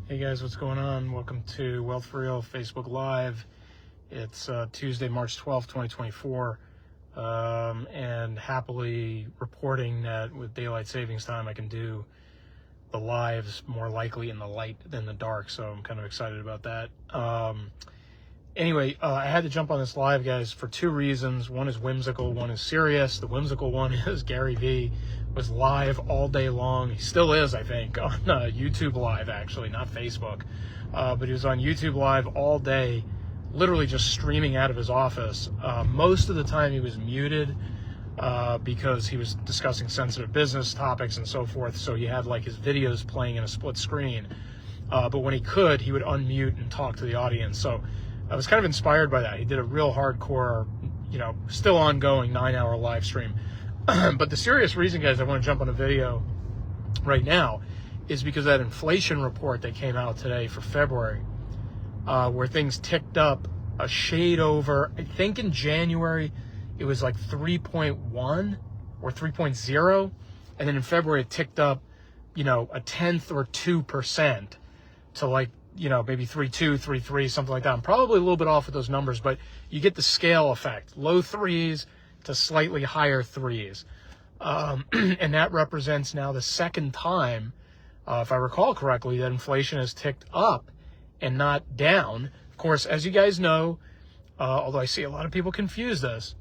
Hey guys, what's going on? Welcome to Wealth for Real Facebook Live. It's Tuesday, March 12th, 2024, and happily reporting that with daylight savings time I can do the lives more likely in the light than the dark, so I'm kind of excited about that. Anyway, I had to jump on this live, guys, for two reasons. One is whimsical, one is serious. The whimsical one is Gary Vee was live all day long. He still is, I think, on YouTube Live, actually, not Facebook. But he was on YouTube Live all day, literally just streaming out of his office. Most of the time he was muted because he was discussing sensitive business topics and so forth, so he had like his videos playing in a split screen. But when he could, he would unmute and talk to the audience. So I was kind of inspired by that. He did a real hardcore, still ongoing 9-hour live stream. But the serious reason, guys, I want to jump on a video right now is because that inflation report that came out today for February, where things ticked up a shade over, I think in January, it was like 3.1 or 3.0. And then in February, it ticked up, a tenth or 2% to like, maybe 3.2, 3.3, something like that. I'm probably a little bit off with those numbers, but you get the scale effect. Low threes to slightly higher threes. And that represents now the second time, if I recall correctly, that inflation has ticked up and not down. Of course, as you guys know, although I see a lot of people confuse this,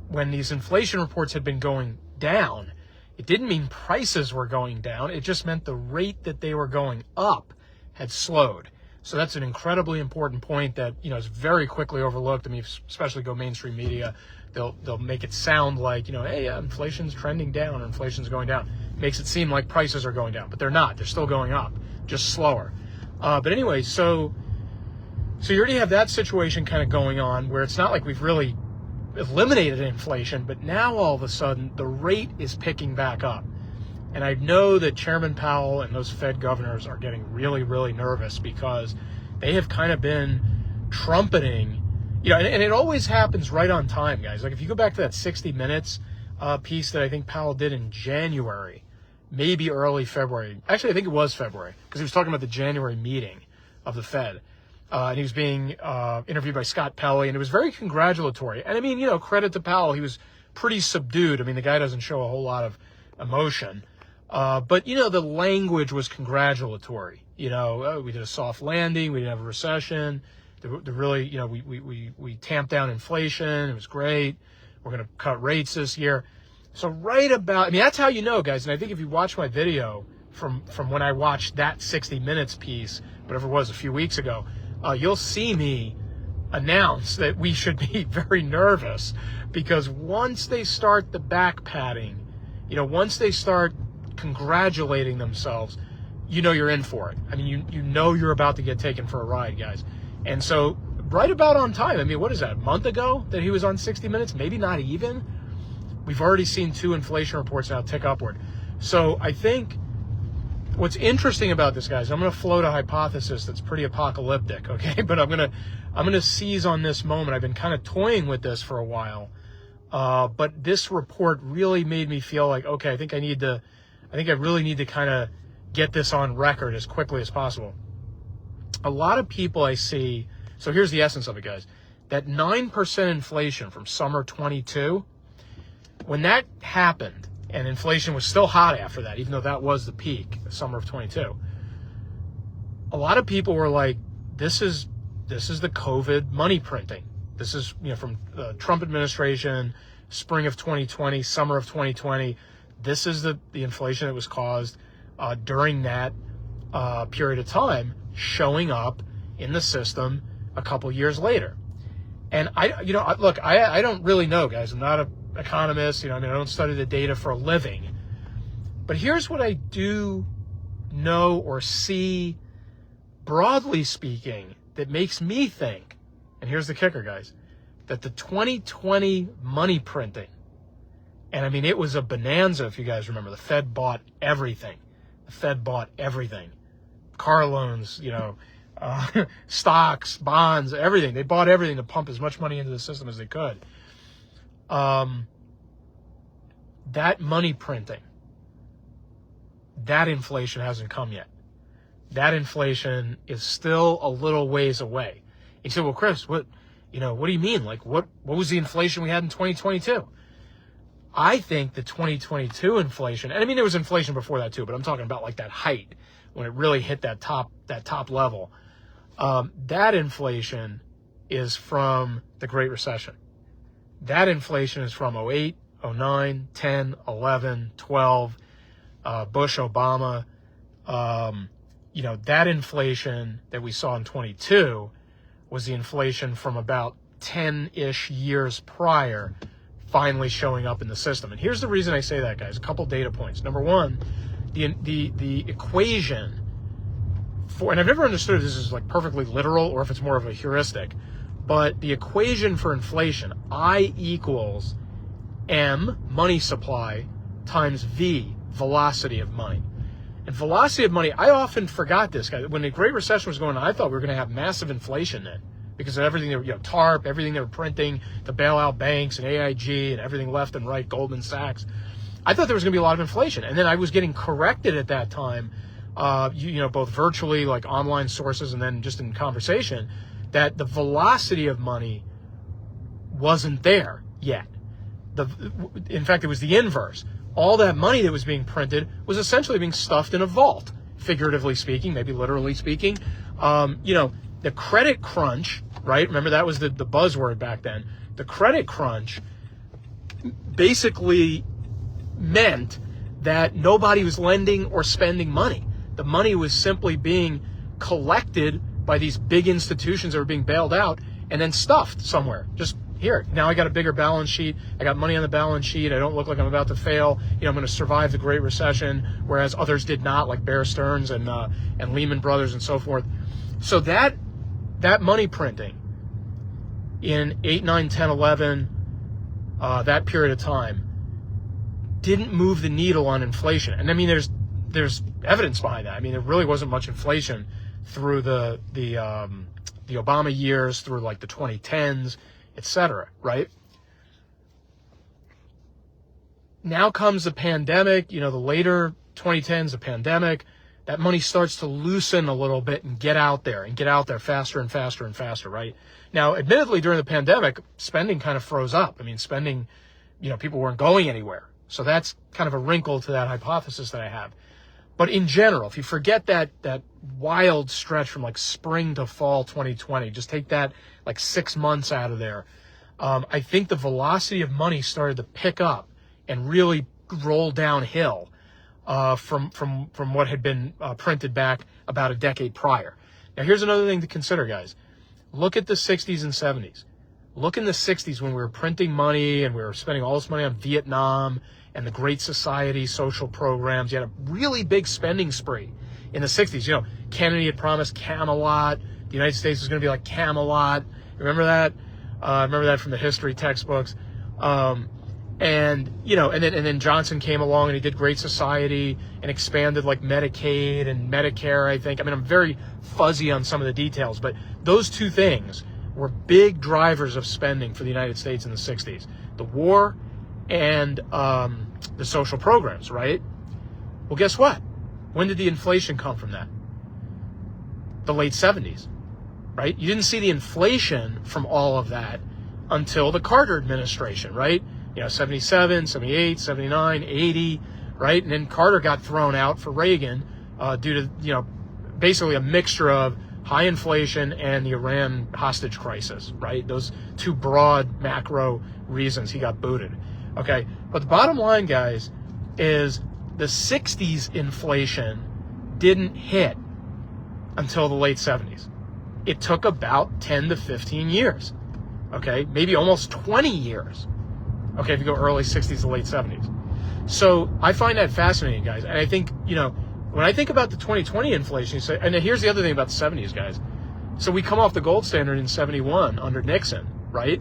when these inflation reports had been going down, it didn't mean prices were going down. It just meant the rate that they were going up had slowed. So that's an incredibly important point that, is very quickly overlooked. I mean, especially go mainstream media, they'll make it sound like, hey, inflation's trending down or inflation's going down. Makes it seem like prices are going down, but they're not. They're still going up, just slower. But anyway, so you already have that situation kind of going on where it's not like we've really eliminated inflation, but now all of a sudden the rate is picking back up. And I know that Chairman Powell and those Fed governors are getting really, really nervous because they have kind of been trumpeting, and it always happens right on time, guys. Like if you go back to that 60 Minutes piece that I think Powell did in January, maybe early February. Actually, I think it was February because he was talking about the January meeting of the Fed. And he was being interviewed by Scott Pelley, and it was very congratulatory. And I mean, credit to Powell, he was pretty subdued. I mean, the guy doesn't show a whole lot of emotion. But, the language was congratulatory. We did a soft landing. We didn't have a recession. The really, we tamped down inflation. It was great. We're going to cut rates this year. So that's how guys. And I think if you watch my video from when I watched that 60 Minutes piece, whatever it was a few weeks ago, you'll see me announce that we should be very nervous because once they start the back patting, once they start congratulating themselves, you're in for it. I mean, you're about to get taken for a ride, guys. And so right about on time, I mean, what is that, a month ago that he was on 60 Minutes? Maybe not even. We've already seen 2 inflation reports now tick upward. So I think what's interesting about this, guys, I'm going to float a hypothesis that's pretty apocalyptic, okay? But I'm going to seize on this moment. I've been kind of toying with this for a while. But this report really made me feel like, okay, I think I really need to kind of get this on record as quickly as possible. A lot of people I see, so here's the essence of it, guys. That 9% inflation from summer 22, when that happened, and inflation was still hot after that, even though that was the peak, the summer of 22, a lot of people were like, this is the COVID money printing. This is, from the Trump administration, spring of 2020, summer of 2020. This is the inflation that was caused during that period of time showing up in the system a couple years later. And I don't really know, guys. I'm not an economist. I don't study the data for a living. But here's what I do know or see, broadly speaking, that makes me think, and here's the kicker, guys, that the 2020 money printing, and I mean, it was a bonanza, if you guys remember. The Fed bought everything. Car loans, stocks, bonds, everything. They bought everything to pump as much money into the system as they could. That money printing, that inflation hasn't come yet. that inflation is still a little ways away. You say, well, Chris, what do you mean? Like, what was the inflation we had in 2022? I think the 2022 inflation, and I mean, there was inflation before that too, but I'm talking about like that height when it really hit that top level. That inflation is from the Great Recession. That inflation is from 08, 09, 10, 11, 12, Bush, Obama. That inflation that we saw in 22 was the inflation from about 10-ish years prior finally showing up in the system. And here's the reason I say that, guys. A couple data points. Number one, the equation for, and I've never understood if this is like perfectly literal or if it's more of a heuristic, but the equation for inflation, I equals M, money supply, times V, velocity of money. And velocity of money, I often forgot this, guys. When the Great Recession was going on, I thought we were going to have massive inflation then because of everything, TARP, everything they were printing, the bailout banks and AIG and everything left and right, Goldman Sachs. I thought there was going to be a lot of inflation. And then I was getting corrected at that time, both virtually, like online sources, and then just in conversation, that the velocity of money wasn't there yet. In fact, it was the inverse. All that money that was being printed was essentially being stuffed in a vault, figuratively speaking, maybe literally speaking. The credit crunch, right? Remember, that was the buzzword back then. The credit crunch basically meant that nobody was lending or spending money. The money was simply being collected by these big institutions that were being bailed out and then stuffed somewhere. Just here, now I got a bigger balance sheet. I got money on the balance sheet. I don't look like I'm about to fail. I'm going to survive the Great Recession, whereas others did not, like Bear Stearns and Lehman Brothers and so forth. So that money printing in 8, 9, 10, 11, that period of time didn't move the needle on inflation. And I mean, there's evidence behind that. I mean, there really wasn't much inflation through the Obama years, through like the 2010s, etc., right? Now comes the pandemic, the later 2010s, the pandemic. That money starts to loosen a little bit and get out there faster and faster and faster, right? Now, admittedly, during the pandemic, spending kind of froze up. I mean, spending, people weren't going anywhere. So that's kind of a wrinkle to that hypothesis that I have. But in general, if you forget that wild stretch from like spring to fall 2020, just take that like 6 months out of there. I think the velocity of money started to pick up and really roll downhill from what had been printed back about a decade prior. Now, here's another thing to consider, guys. Look at the 60s and 70s. Look in the 60s when we were printing money and we were spending all this money on Vietnam and the Great Society social programs. You had a really big spending spree in the 60s. Kennedy had promised Camelot. The United States was going to be like Camelot. Remember that? I remember that from the history textbooks. And then Johnson came along and he did Great Society and expanded like Medicaid and Medicare, I think. I mean, I'm very fuzzy on some of the details, but those two things were big drivers of spending for the United States in the 60s. The war and the social programs, right? Well, guess what? When did the inflation come from that? The late 70s, right? You didn't see the inflation from all of that until the Carter administration, right? 77, 78, 79, 80, right? And then Carter got thrown out for Reagan due to, basically a mixture of high inflation and the Iran hostage crisis, right? Those two broad macro reasons he got booted. Okay, but the bottom line, guys, is the 60s inflation didn't hit until the late 70s. It took about 10 to 15 years, okay? Maybe almost 20 years, okay, if you go early 60s to late 70s. So I find that fascinating, guys. And I think, when I think about the 2020 inflation, you say, and here's the other thing about the 70s, guys. So we come off the gold standard in 71 under Nixon, right?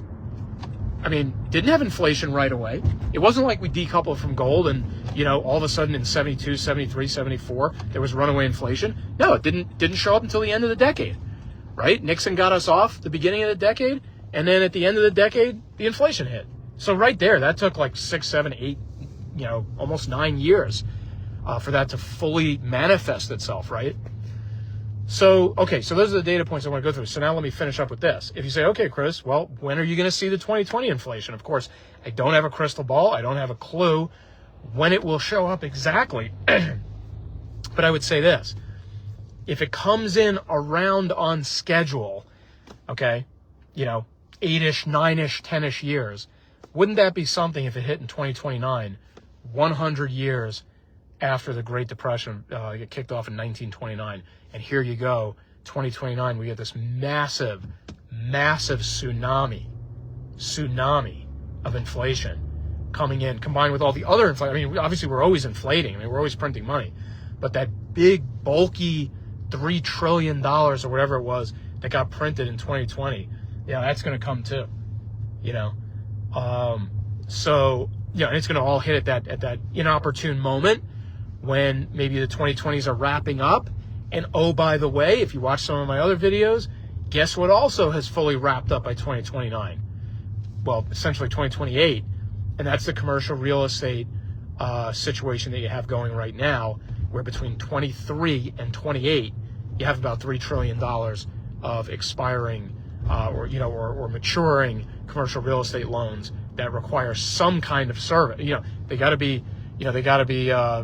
I mean, didn't have inflation right away. It wasn't like we decoupled from gold and, all of a sudden in 72, 73, 74, there was runaway inflation. No, it didn't show up until the end of the decade, right? Nixon got us off the beginning of the decade, and then at the end of the decade, the inflation hit. So right there, that took like 6, 7, 8, almost 9 years for that to fully manifest itself, right? So, okay, so those are the data points I want to go through. So now let me finish up with this. If you say, okay, Chris, well, when are you going to see the 2020 inflation? Of course, I don't have a crystal ball. I don't have a clue when it will show up exactly. But I would say this. If it comes in around on schedule, okay, 8-ish, 9-ish, 10-ish years, wouldn't that be something if it hit in 2029, 100 years after the Great Depression get kicked off in 1929? And here you go, 2029, we get this massive, massive tsunami of inflation coming in, combined with all the other inflation. I mean, obviously we're always inflating. I mean, we're always printing money. But that big, bulky $3 trillion or whatever it was that got printed in 2020, that's going to come too, So, and it's going to all hit at that inopportune moment when maybe the 2020s are wrapping up. And oh, by the way, if you watch some of my other videos, guess what also has fully wrapped up by 2029? Well, essentially 2028. And that's the commercial real estate situation that you have going right now, where between 23 and 28, you have about $3 trillion of expiring or maturing commercial real estate loans that require some kind of service. They got to be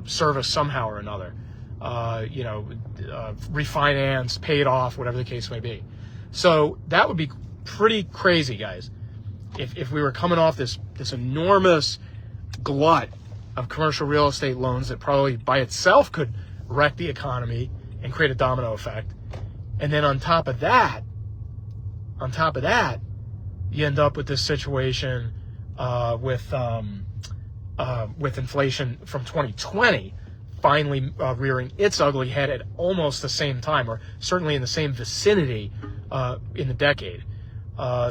serviced somehow or another. Refinance, paid off, whatever the case may be. So that would be pretty crazy, guys. If we were coming off this enormous glut of commercial real estate loans that probably by itself could wreck the economy and create a domino effect. And then on top of that, you end up with this situation with inflation from 2020 finally rearing its ugly head at almost the same time, or certainly in the same vicinity in the decade.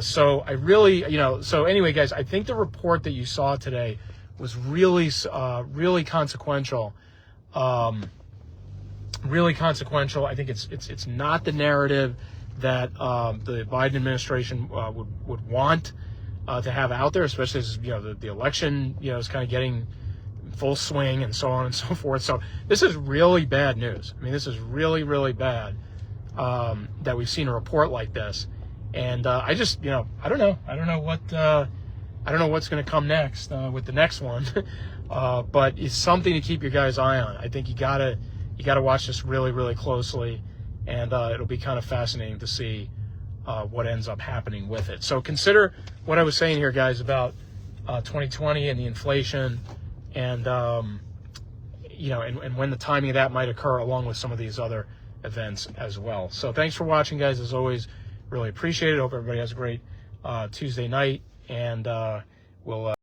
So I really, so anyway, guys, I think the report that you saw today was really consequential. Really consequential. I think it's not the narrative that the Biden administration would want to have out there, especially as the election is kind of getting full swing and so on and so forth. So this is really bad news. I mean, this is really, really bad that we've seen a report like this. And I just, I don't know what's going to come next with the next one, but it's something to keep your guys' eye on. I think you gotta watch this really, really closely, and it'll be kind of fascinating to see what ends up happening with it. So consider what I was saying here, guys, about 2020 and the inflation, and and when the timing of that might occur, along with some of these other events as well. So thanks for watching, guys. As always, really appreciate it. Hope everybody has a great Tuesday night, and we'll